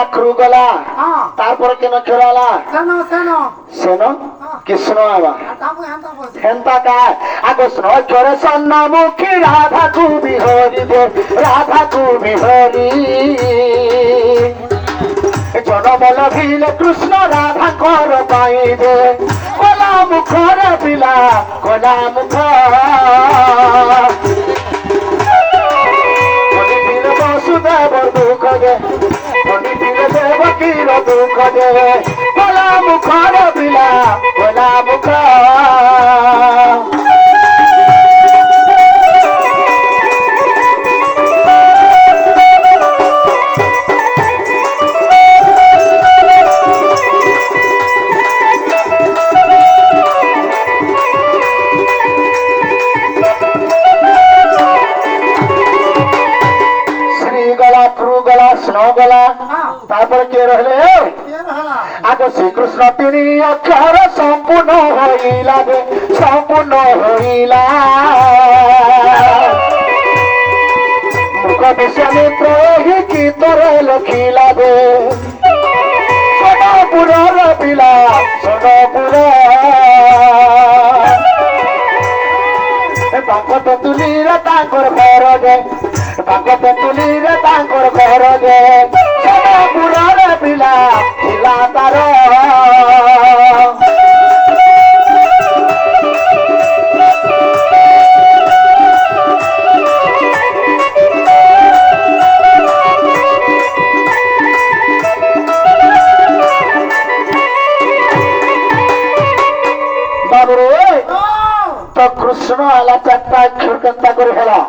আখরু গলা তারপরে কেন চোরালা শোনো কৃষ্ণ বাবা হেন্তা কায় আগস্ন চোরে সন্নামুখী রাধা তুমি হরি দে রাধা তুমি হরি জনমল ভিলে কৃষ্ণ রাধা কর পাইবে কলা মুখর পিলা কলা মুখ বসুদেবর দুঃখ দে দেবকীর দুঃখ দে কলা মুখর পিলা কলা মুখ তারপরে কে রহলে আগে শ্রীকৃষ্ণ তিনি অক্ষর সম্পূর্ণ হইলা সম্পূর্ণ হইলা মুখ বিশ্বামিত্র এই গীতরে লখিলা দে সোনপুরর পিলা সোনপুর বাঙ্কত তুলিরে তাঙ্কর ঘর দে বাঙ্কত তুলিরে তাঙ্কর ঘর দে সোনপুরর পিলা ছিলা তার বাবু তো কৃষ্ণ আলা চারটা অক্ষর কেন্তা করে ফেলা